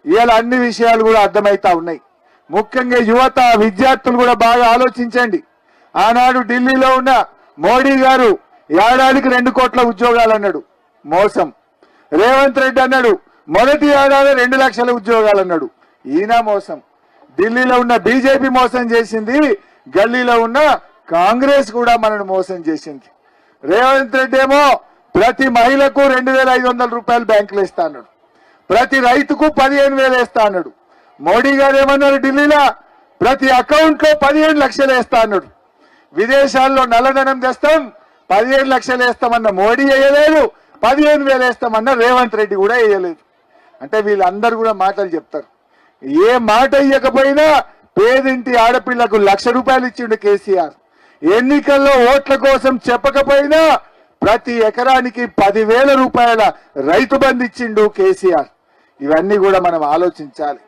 ఇవాళ అన్ని విషయాలు కూడా అర్థమైతా ఉన్నాయి. ముఖ్యంగా యువత విద్యార్థులు కూడా బాగా ఆలోచించండి. ఆనాడు ఢిల్లీలో ఉన్న మోడీ గారు ఏడాదికి 2 కోట్ల ఉద్యోగాలు అన్నాడు, మోసం. రేవంత్ రెడ్డి అన్నాడు మొదటి ఏడాది 2 లక్షల ఉద్యోగాలు అన్నాడు, ఈయన మోసం. ఢిల్లీలో ఉన్న బీజేపీ మోసం చేసింది, గల్లీలో ఉన్న కాంగ్రెస్ కూడా మనను మోసం చేసింది. రేవంత్ రెడ్డి ఏమో ప్రతి మహిళకు 2,500 రూపాయలు బ్యాంకులు ఇస్తా అన్నాడు, ప్రతి రైతుకు 15,000 వేస్తా అన్నాడు. మోడీ గారు ఏమన్నారు ఢిల్లీలో, ప్రతి అకౌంట్ లో 15 లక్షలు వేస్తా అన్నాడు. విదేశాల్లో నల్లధనం తెస్తాం 15 లక్షలు వేస్తామన్న మోడీ వేయలేదు, 15,000 వేస్తామన్న రేవంత్ రెడ్డి కూడా వేయలేదు. అంటే వీళ్ళందరూ కూడా మాటలు చెప్తారు. ఏ మాట ఇవ్వకపోయినా పేదింటి ఆడపిల్లకు 1,00,000 రూపాయలు ఇచ్చిండు కేసీఆర్. ఎన్నికల్లో ఓట్ల కోసం చెప్పకపోయినా ప్రతి ఎకరానికి 10,000 రూపాయల రైతు బంధు ఇచ్చిండు కేసీఆర్. ఇవన్నీ కూడా మనం ఆలోచించాలి.